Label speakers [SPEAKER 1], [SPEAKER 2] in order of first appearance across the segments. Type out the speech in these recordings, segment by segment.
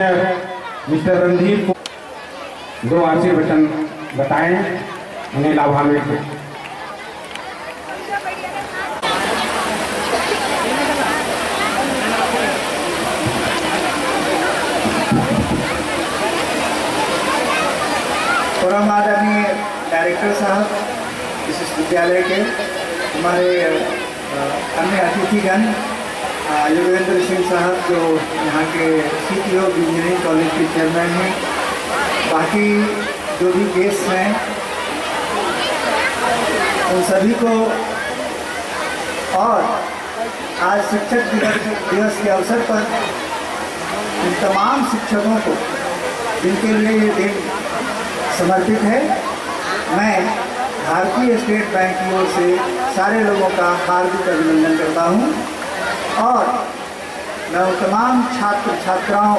[SPEAKER 1] Mister Randhir को 2 RC button बताएं, उन्हें लाभान्वित।
[SPEAKER 2] परम आदरणीय डायरेक्टर साहब इस विश्वविद्यालय के, हमारे अन्य अतिथिगण, योगेंद्र सिंह साहब जो यहाँ के CTO इंजीनियरिंग कॉलेज के चेयरमैन हैं, बाकी जो भी गेस्ट हैं उन सभी को, और आज शिक्षक दिवस के अवसर पर इन तमाम शिक्षकों को जिनके लिए ये दिन समर्पित है, मैं भारतीय स्टेट बैंक की ओर से सारे लोगों का हार्दिक अभिनंदन करता हूँ। और मैं उन तमाम छात्र छात्राओं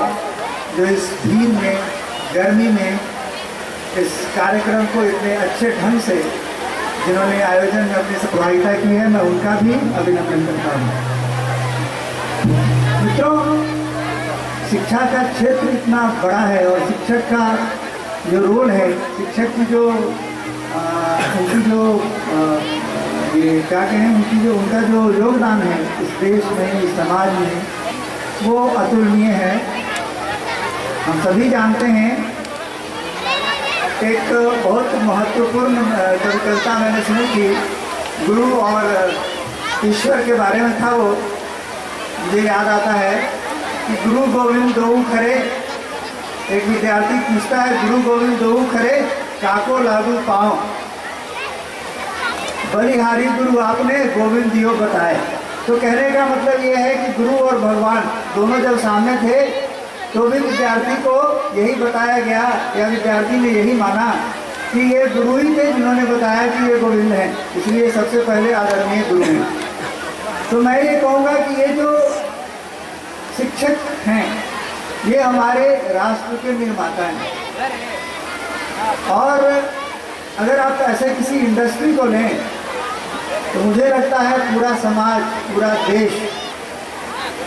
[SPEAKER 2] जो इस भीड़ में, गर्मी में इस कार्यक्रम को इतने अच्छे ढंग से जिन्होंने आयोजन में अपनी सहभागिता की है, मैं उनका भी अभिनंदन करता हूँ। मित्रों, शिक्षा का क्षेत्र इतना बड़ा है और शिक्षक का जो रोल है, शिक्षक की जो उनकी जो ये क्या कहें, उनका जो योगदान है इस देश में, इस समाज में, वो अतुलनीय है। हम सभी जानते हैं, एक बहुत महत्वपूर्ण कविता मैंने सुनी थी, गुरु और ईश्वर के बारे में था। वो मुझे याद आता है कि गुरु गोविंद दोऊ खरे, एक विद्यार्थी पूछता है, गुरु गोविंद दोऊ खरे काको लागू पाओ, बलिहारी गुरु आपने गोविंद दियो बताए। तो कहने का मतलब ये है कि गुरु और भगवान दोनों जब सामने थे तो भी विद्यार्थी को यही बताया गया, या विद्यार्थी ने यही माना कि ये गुरु ही थे जिन्होंने बताया कि ये गोविंद हैं, इसलिए सबसे पहले आदरणीय गुरु हैं। तो मैं ये कहूँगा कि ये जो शिक्षक हैं ये हमारे राष्ट्र के निर्माता हैं। और अगर आप ऐसे किसी इंडस्ट्री को लें तो मुझे लगता है पूरा समाज, पूरा देश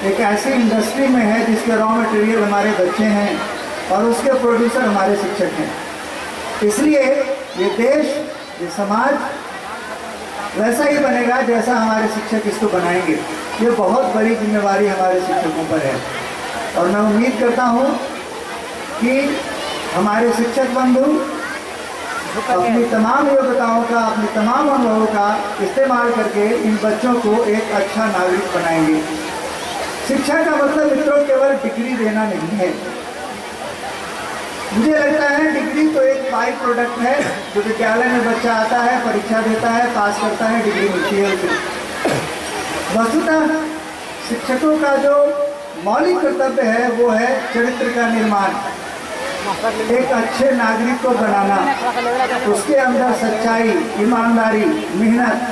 [SPEAKER 2] एक ऐसी इंडस्ट्री में है जिसके रॉ मटेरियल हमारे बच्चे हैं और उसके प्रोड्यूसर हमारे शिक्षक हैं। इसलिए ये देश, ये समाज वैसा ही बनेगा जैसा हमारे शिक्षक इसको बनाएंगे। ये बहुत बड़ी जिम्मेवारी हमारे शिक्षकों पर है और मैं उम्मीद करता हूँ कि हमारे शिक्षक बंधु अपनी तमाम योग्यताओं का, अपनी तमाम अनुभवों का इस्तेमाल करके इन बच्चों को एक अच्छा नागरिक बनाएंगे। शिक्षा का मतलब मित्रों केवल डिग्री देना नहीं है। मुझे लगता है डिग्री तो एक बाई प्रोडक्ट है, जो विद्यालय में बच्चा आता है, परीक्षा देता है, पास करता है, डिग्री मिलती है उसे। वस्तुतः शिक्षकों का जो मौलिक कर्तव्य है वो है चरित्र का निर्माण, एक अच्छे नागरिक को बनाना, उसके अंदर सच्चाई, ईमानदारी, मेहनत,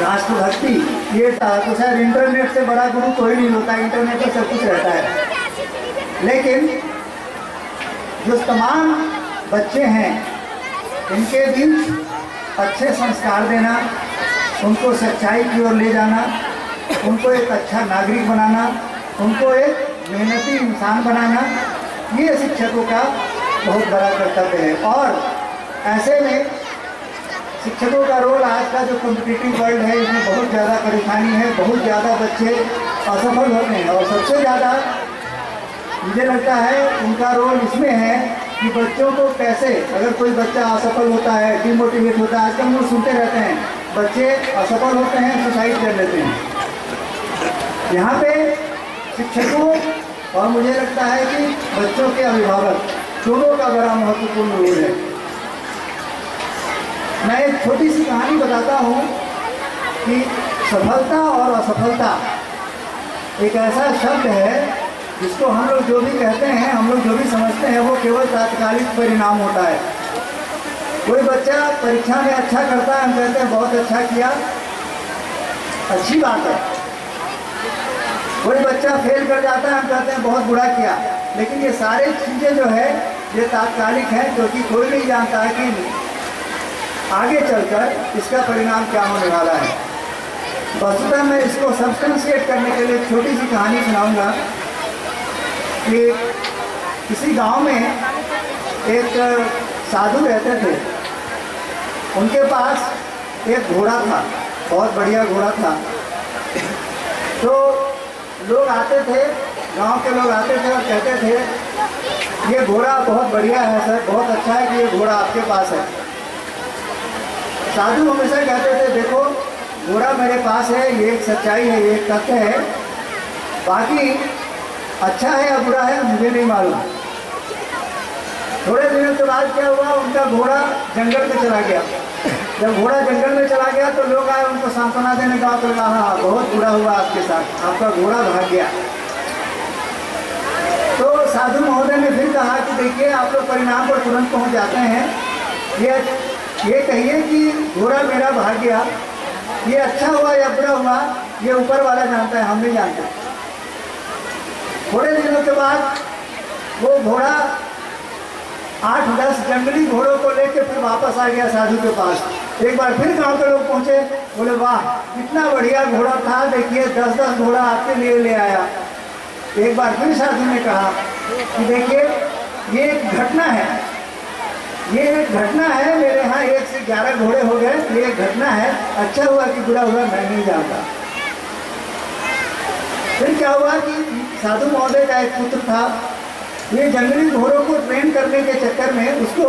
[SPEAKER 2] राष्ट्रभक्ति, ये तो शायद इंटरनेट से बड़ा गुरु कोई नहीं होता, इंटरनेट पर सब कुछ रहता है। लेकिन जो तमाम बच्चे हैं इनके बीच अच्छे संस्कार देना, उनको सच्चाई की ओर ले जाना, उनको एक अच्छा नागरिक बनाना, उनको एक मेहनती इंसान बनाना, ये शिक्षकों का बहुत बड़ा कर्तव्य है। और ऐसे में शिक्षकों का रोल आज का जो कॉम्पिटिटिव वर्ल्ड है इसमें बहुत ज़्यादा परेशानी है, बहुत ज़्यादा बच्चे असफल होते हैं और सबसे ज़्यादा मुझे लगता है उनका रोल इसमें है कि बच्चों को कैसे, अगर कोई बच्चा असफल होता है, डिमोटिवेट होता है, आजकल हम लोग सुनते रहते हैं बच्चे असफल होते हैं, सुसाइड कर लेते हैं। यहाँ पे शिक्षकों और मुझे लगता है कि बच्चों के अभिभावक दोनों का बड़ा महत्वपूर्ण रोल है। मैं एक छोटी सी कहानी बताता हूँ कि सफलता और असफलता एक ऐसा शब्द है जिसको हम लोग जो भी कहते हैं, हम लोग जो भी समझते हैं वो केवल तात्कालिक परिणाम होता है। कोई बच्चा परीक्षा में अच्छा करता है, हम कहते हैं बहुत अच्छा किया, अच्छी बात है। कोई बच्चा फेल कर जाता है, हम कहते हैं बहुत बुरा किया। लेकिन ये सारी चीज़ें जो है ये तात्कालिक है, क्योंकि कोई नहीं जानता है कि आगे चलकर इसका परिणाम क्या होने वाला है। वस्तुतः मैं इसको सब्सटेंशिएट करने के लिए एक छोटी सी कहानी सुनाऊंगा। कि किसी गांव में एक साधु रहते थे। उनके पास एक घोड़ा था, बहुत बढ़िया घोड़ा था। तो लोग आते थे, गांव के लोग आते थे और कहते थे ये घोड़ा बहुत बढ़िया है सर, बहुत अच्छा है कि ये घोड़ा आपके पास है। साधु हमेशा कहते थे देखो घोड़ा मेरे पास है, ये एक सच्चाई है, ये एक तथ्य है, बाकी अच्छा है या बुरा है मुझे नहीं मालूम। थोड़े दिनों के बाद क्या हुआ, उनका घोड़ा जंगल में चला गया। जब घोड़ा जंगल में चला गया तो लोग आए उनको सांत्वना देने का, तो कहा हाँ बहुत बुरा हुआ आपके साथ, आपका घोड़ा भाग गया। तो साधु महोदय ने फिर कहा कि देखिए आप लोग परिणाम पर तुरंत पहुंच जाते हैं, ये कहिए कि घोड़ा मेरा भाग गया, ये अच्छा हुआ या बुरा हुआ ये ऊपर वाला जानता है, हम नहीं जानते। थोड़े दिनों के बाद वो घोड़ा 8-10 जंगली घोड़ों को लेकर फिर वापस आ गया साधु के पास। एक बार फिर गांव के लोग पहुंचे, बोले वाह कितना बढ़िया घोड़ा था, देखिए 10-10 घोड़ा आपके लिए ले आया। एक बार फिर साधु ने कहा कि देखिए ये एक घटना है, ये एक घटना है, मेरे यहाँ 1 से 11 घोड़े हो गए, ये एक घटना है, अच्छा हुआ कि बुरा हुआ मैं नहीं जानता। फिर क्या हुआ कि साधु महोदय का एक पुत्र था, ये जंगली घोड़ों को ट्रेन करने के चक्कर में उसको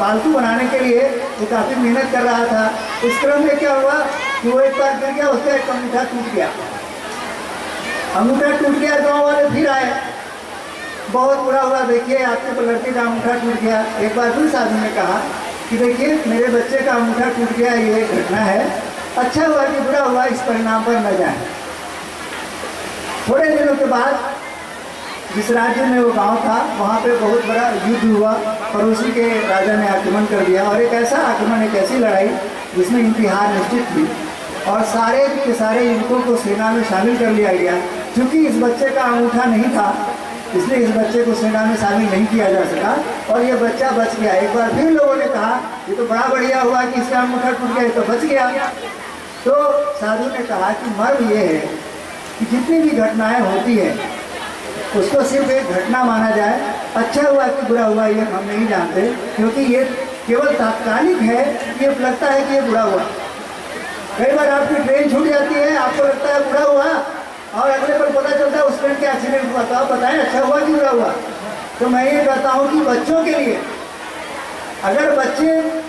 [SPEAKER 2] पालतू बनाने के लिए वो काफ़ी मेहनत कर रहा था। इस क्रम में क्या हुआ कि वो एक बार गिर गया, उसका एक अंगूठा टूट गया। अंगूठा टूट गया, गाँव वाले फिर आए, बहुत बुरा हुआ, देखिए आपके लड़के का अंगूठा टूट गया। एक बार फिर साधु ने कहा कि देखिए मेरे बच्चे का अंगूठा टूट गया, ये एक घटना है, अच्छा हुआ कि बुरा हुआ इस परिणाम पर न जाए। थोड़े दिनों के बाद जिस राज्य में वो गांव था वहाँ पे बहुत बड़ा युद्ध हुआ, पड़ोसी के राजा ने आक्रमण कर दिया, और एक ऐसा आक्रमण, एक ऐसी लड़ाई जिसमें इनकी हार निश्चित थी और सारे के सारे युवकों को सेना में शामिल कर लिया गया। क्योंकि इस बच्चे का अंगूठा नहीं था इसलिए इस बच्चे को सेना में शामिल नहीं किया जा सका और ये बच्चा बच गया। एक बार फिर लोगों ने कहा ये तो बड़ा बढ़िया हुआ कि इसका अंगूठा टूट गया, तो बच गया। तो साधु ने कहा कि मर्म ये है कि जितनी भी घटनाएं होती है उसको सिर्फ एक घटना माना जाए, अच्छा हुआ कि बुरा हुआ ये हम नहीं जानते, क्योंकि ये केवल तात्कालिक है, ये लगता है कि ये बुरा हुआ। कई बार आपकी ट्रेन छूट जाती है, आपको लगता है बुरा हुआ और अगले पर पता चलता है उस ट्रेन के एक्सीडेंट हुआ, तो आप बताएं अच्छा हुआ कि बुरा हुआ। तो मैं ये कहता हूँ कि बच्चों के लिए अगर बच्चे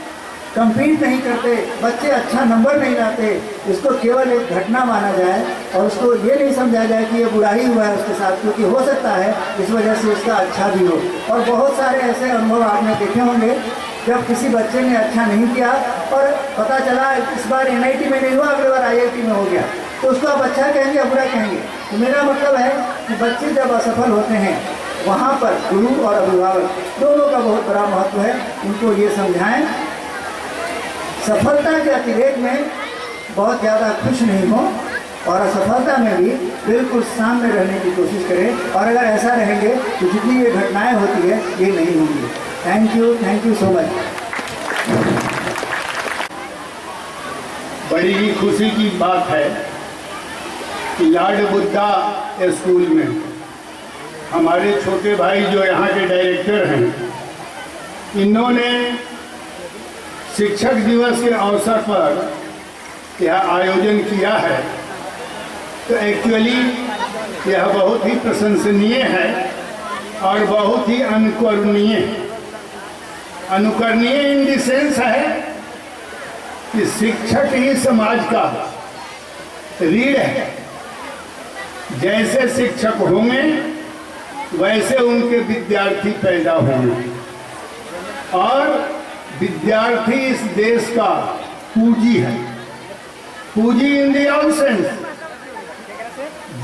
[SPEAKER 2] कम्पीट नहीं करते, बच्चे अच्छा नंबर नहीं लाते, इसको केवल एक घटना माना जाए और उसको ये नहीं समझा जाए कि ये बुरा ही हुआ है उसके साथ, क्योंकि हो सकता है इस वजह से उसका अच्छा भी हो। और बहुत सारे ऐसे अनुभव आपने देखे होंगे जब किसी बच्चे ने अच्छा नहीं किया और पता चला इस बार NIT में नहीं हुआ, अगली बार IIT में हो गया, तो उसको आप अच्छा कहेंगे या बुरा कहेंगे। तो मेरा मतलब है कि बच्चे जब असफल होते हैं वहाँ पर गुरु और अभिभावक दोनों का बहुत बड़ा महत्व है, उनको ये समझाएं, सफलता के अतिरेक में बहुत ज़्यादा खुश नहीं हो और असफलता में भी बिल्कुल सामने रहने की कोशिश करें, और अगर ऐसा रहेंगे तो जितनी ये घटनाएं होती है ये नहीं होंगी। Thank you so much.
[SPEAKER 3] बड़ी ही खुशी की बात है कि लॉर्ड बुद्धा स्कूल में हमारे छोटे भाई जो यहाँ के डायरेक्टर हैं, इन्होंने शिक्षक दिवस के अवसर पर यह आयोजन किया है। तो एक्चुअली यह बहुत ही प्रशंसनीय है और बहुत ही अनुकरणीय है। अनुकरणीय इन द सेंस है कि शिक्षक ही समाज का रीढ़ है। जैसे शिक्षक होंगे वैसे उनके विद्यार्थी पैदा होंगे और विद्यार्थी इस देश का पूंजी है। पूंजी इन द ऑल सेंस,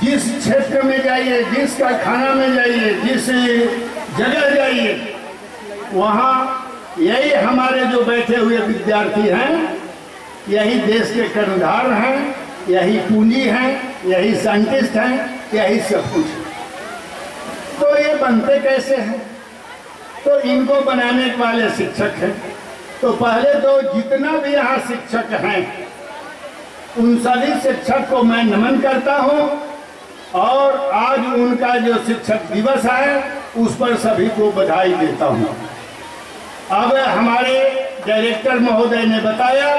[SPEAKER 3] जिस क्षेत्र में जाइए, जिस कारखाना में जाइए, जिस जगह जाइए, वहाँ यही हमारे जो बैठे हुए विद्यार्थी हैं, यही देश के कर्णधार हैं, यही पूंजी हैं, यही साइंटिस्ट हैं, यही सब कुछ। तो ये बनते कैसे हैं? तो इनको बनाने वाले शिक्षक हैं। तो पहले तो जितना भी यहाँ शिक्षक हैं उन सभी शिक्षक को मैं नमन करता हूँ और आज उनका जो शिक्षक दिवस है उस पर सभी को बधाई देता हूँ। अब हमारे डायरेक्टर महोदय ने बताया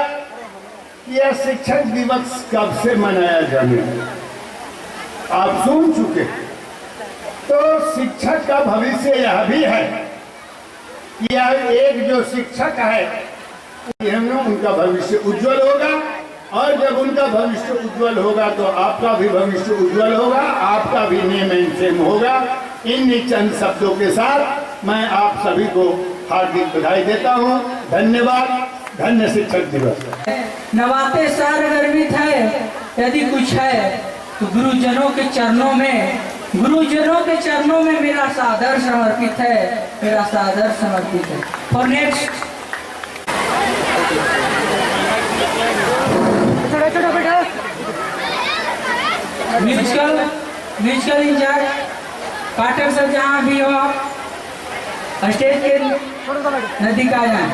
[SPEAKER 3] कि यह शिक्षक दिवस कब से मनाया जाने आप सुन चुके। तो शिक्षक का भविष्य यह भी है कि यह एक जो शिक्षक है उनका भविष्य उज्जवल होगा, और जब उनका भविष्य उज्जवल होगा तो आपका भी भविष्य उज्जवल होगा, आपका भी नेम एंड फेम होगा। इन चंद शब्दों के साथ मैं आप सभी को हार्दिक बधाई देता हूँ। धन्यवाद। धन्य शिक्षक दिवस।
[SPEAKER 4] नवाते सार गर्वित है, यदि कुछ है तो गुरुजनों के चरणों में मेरा सादर समर्पित है, मेरा सादर समर्पित है। और नेक्स्ट म्यूजिकल इंचार्ज पाठक सर, जहाँ भी हो आप स्टेज के नजदीक आ जाए।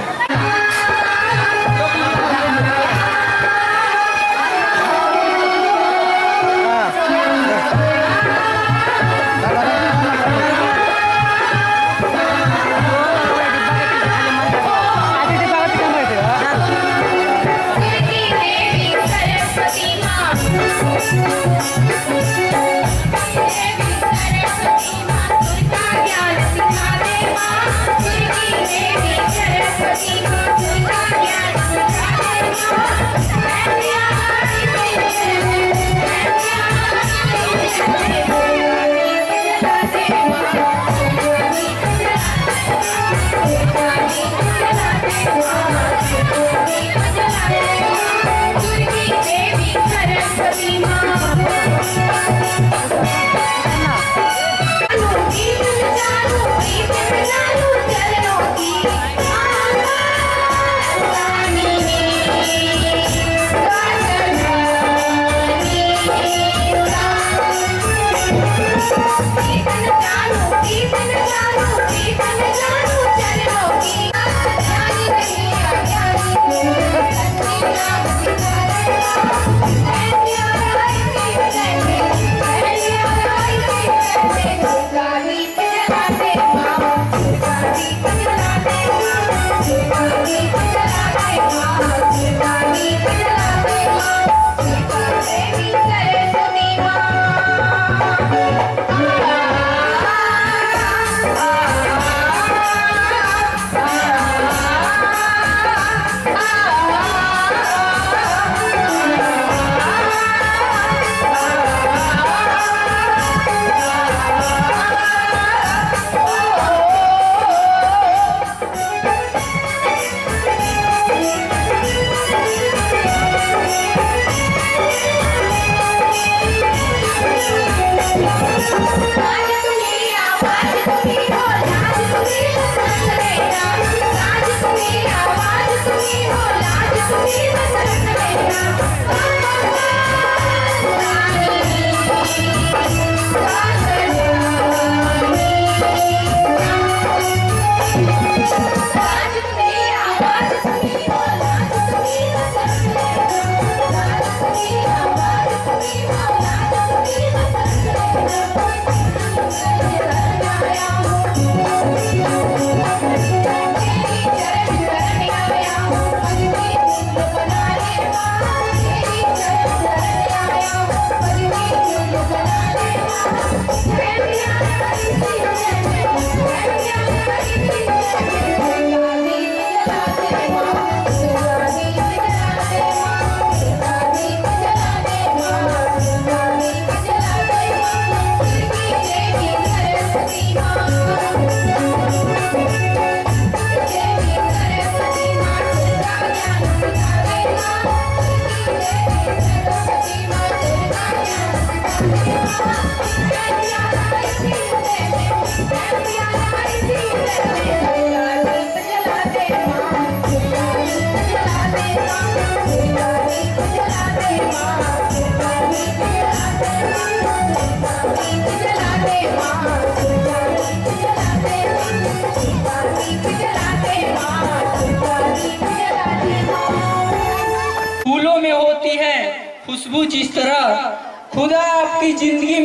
[SPEAKER 4] फूलों में होती है खुशबू जिस तरह, खुदा आपकी जिंदगी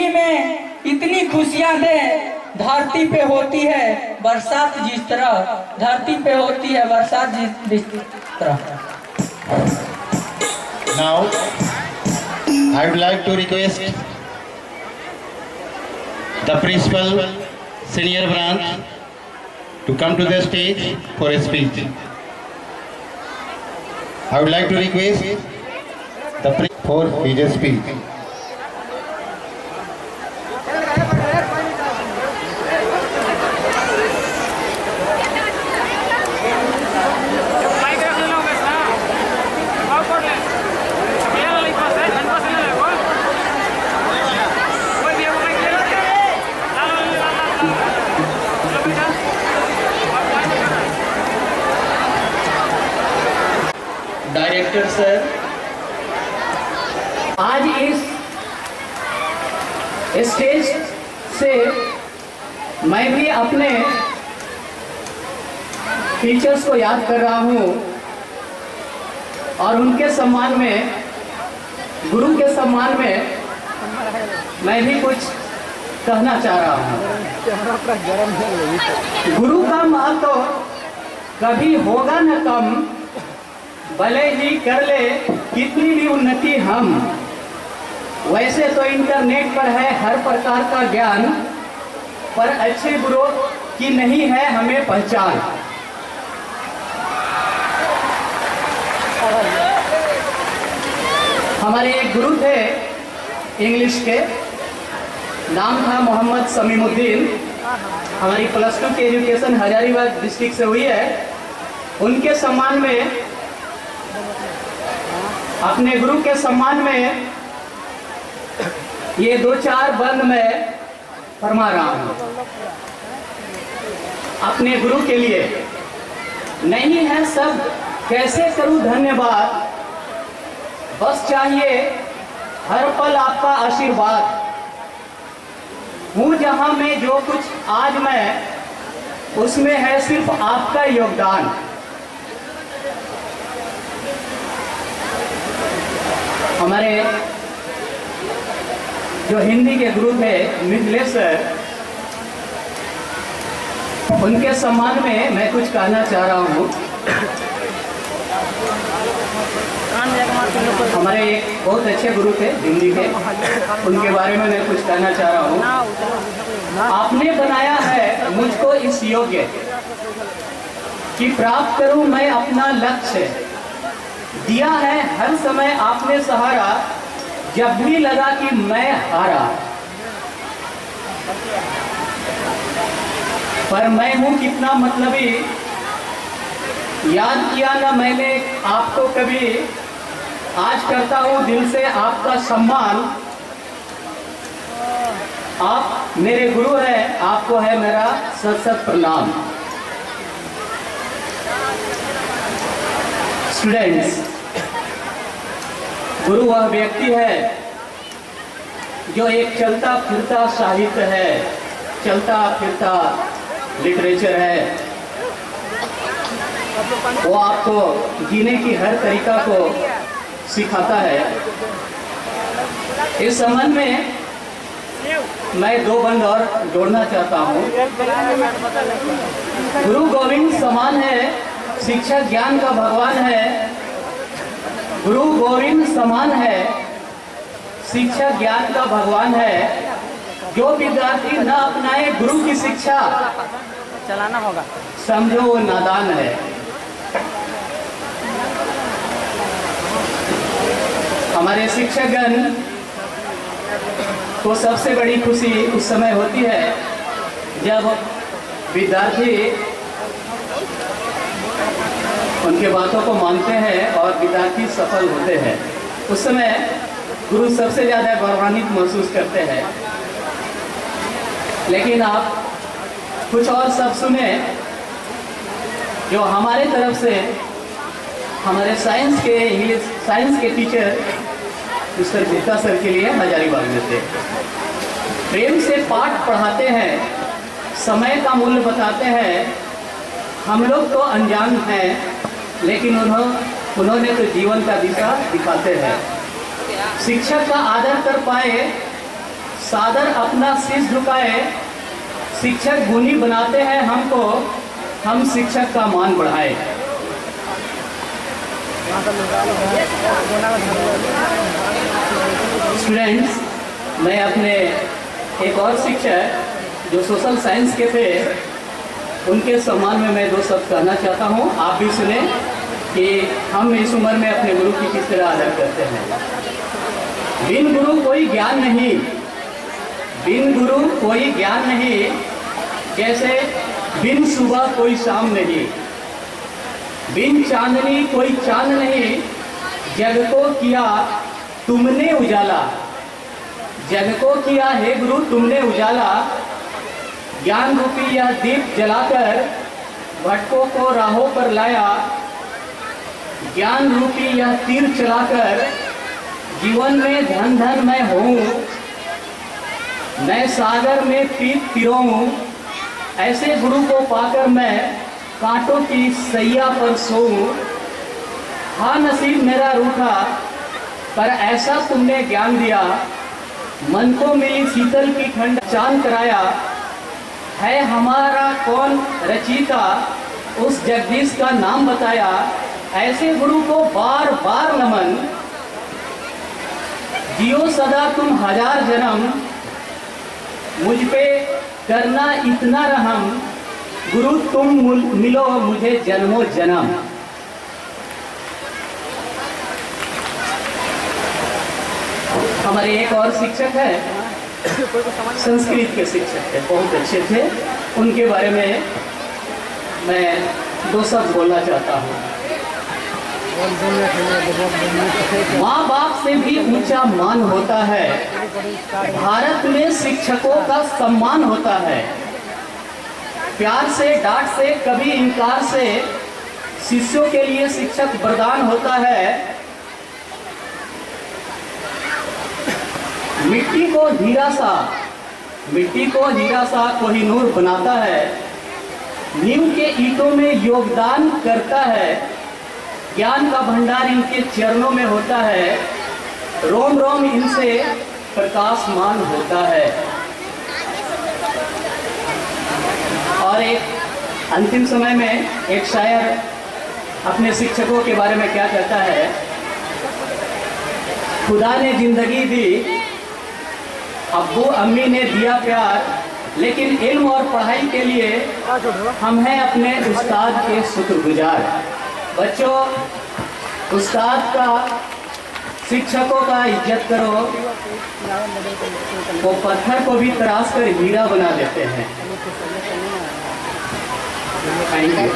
[SPEAKER 4] में इतनी खुशियां दे। धरती पे होती है बरसात जिस तरह, धरती पे होती है बरसात जिस तरह।
[SPEAKER 5] Now, I would like to request the principal, senior branch, to come to the stage for a speech. I would like to request the for his speech.
[SPEAKER 4] Director sir, आज इस स्टेज से मैं भी अपने टीचर्स को याद कर रहा हूँ और उनके सम्मान में, गुरु के सम्मान में मैं भी कुछ कहना चाह रहा हूँ। गुरु का महत्व कभी होगा न कम, भले ही कर ले कितनी भी उन्नति हम। वैसे तो इंटरनेट पर है हर प्रकार का ज्ञान, पर अच्छे बुरों की नहीं है हमें पहचान। हमारे एक गुरु थे इंग्लिश के, नाम था मोहम्मद समीमुद्दीन। हमारी +2 की एजुकेशन हजारीबाग डिस्ट्रिक्ट से हुई है। उनके सम्मान में, अपने गुरु के सम्मान में ये 2-4 बंद में फरमा रहा हूं। अपने गुरु के लिए नहीं है सब कैसे करूं धन्यवाद, बस चाहिए हर पल आपका आशीर्वाद। हूं जहां में जो कुछ आज मैं, उसमें है सिर्फ आपका योगदान। हमारे जो हिंदी के गुरु थे मिथिलेश सर, उनके सम्मान में मैं कुछ कहना चाह रहा हूँ। हमारे एक बहुत अच्छे गुरु थे हिंदी के, उनके बारे में मैं कुछ कहना चाह रहा हूँ। आपने बनाया है मुझको इस योग्य कि प्राप्त करूँ मैं अपना लक्ष्य। दिया है हर समय आपने सहारा, जब भी लगा कि मैं हारा। पर मैं हूं कितना मतलबी, याद किया ना मैंने आपको कभी। आज करता हूं दिल से आपका सम्मान। आप मेरे गुरु हैं, आपको है मेरा सत प्रणाम। स्टूडेंट्स, गुरु वह व्यक्ति है जो एक चलता फिरता साहित्य है, चलता फिरता लिटरेचर है। वो आपको जीने की हर तरीका को सिखाता है। इस संबंध में मैं 2 बंद और जोड़ना चाहता हूँ। गुरु गोविंद समान है, शिक्षा ज्ञान का भगवान है। गुरु गोविंद समान है, शिक्षा ज्ञान का भगवान है। जो विद्यार्थी न अपनाए गुरु की शिक्षा, चलाना होगा, समझो वो नादान है। हमारे शिक्षकगण को सबसे बड़ी खुशी उस समय होती है जब विद्यार्थी उनके बातों को मानते हैं और विद्यार्थी सफल होते हैं। उस समय गुरु सबसे ज़्यादा गौरवान्वित महसूस करते हैं। लेकिन आप कुछ और सब सुने जो हमारे तरफ से, हमारे साइंस के टीचर मिस्टर गुप्ता सर के लिए हजारीबाग में थे। प्रेम से पाठ पढ़ाते हैं, समय का मूल्य बताते हैं। हम लोग तो अनजान हैं, लेकिन उन्होंने तो जीवन का दिशा दिखाते हैं। शिक्षक का आदर कर पाए, सादर अपना शीश झुकाए। शिक्षक गुणी बनाते हैं हमको, हम शिक्षक का मान बढ़ाए। स्टूडेंट्स, मैं अपने एक और शिक्षक जो सोशल साइंस के थे, उनके सम्मान में मैं 2 शब्द कहना चाहता हूँ। आप भी सुने कि हम इस उम्र में अपने गुरु की किस तरह आदर करते हैं। बिन गुरु कोई ज्ञान नहीं, बिन गुरु कोई ज्ञान नहीं, जैसे बिन सुबह कोई शाम नहीं, बिन चांदनी कोई चांद नहीं, जग को किया तुमने उजाला, जग को किया है गुरु तुमने उजाला। ज्ञान रूपी यह दीप जलाकर भटकों को राहों पर लाया, ज्ञान रूपी यह तीर चलाकर जीवन में धन धन मैं हूँ, मैं सागर में पीत पिरोऊं। ऐसे गुरु को पाकर मैं कांटों की सैया पर सोऊं। हाँ नसीब मेरा रूठा, पर ऐसा तुमने ज्ञान दिया, मन को मिली शीतल की ठंड चांद कराया। है हमारा कौन रचयिता, उस जगदीश का नाम बताया। ऐसे गुरु को बार बार नमन, जियो सदा तुम 1000 जन्म, मुझ पे करना इतना रहम, गुरु तुम मिलो मुझे जन्मों जन्म। हमारे एक और शिक्षक है, संस्कृत के शिक्षक थे, बहुत अच्छे थे। उनके बारे में मैं 2 शब्द बोलना चाहता हूँ। माँ बाप से भी ऊंचा मान होता है, भारत में शिक्षकों का सम्मान होता है। प्यार से, डांट से, कभी इनकार से शिष्यों के लिए शिक्षक वरदान होता है। मिट्टी को हीरा सा, मिट्टी को हीरा सा कोहिनूर बनाता है। नींव के ईंटों में योगदान करता है, ज्ञान का भंडार इनके चरणों में होता है। रोम रोम इनसे प्रकाशमान होता है। और एक अंतिम समय में एक शायर अपने शिक्षकों के बारे में क्या कहता है, खुदा ने जिंदगी दी, अब्बू अम्मी ने दिया प्यार, लेकिन इल्म और पढ़ाई के लिए हम हैं अपने उस्ताद के शुक्रगुजार। बच्चों, उस्ताद का, शिक्षकों का इज्जत करो। वो पत्थर को भी तराश कर हीरा बना देते हैं। Thank you.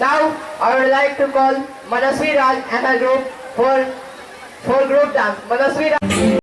[SPEAKER 6] Now, I would like to call Manasvi Raj and her group for group dance. Manasvi Raj.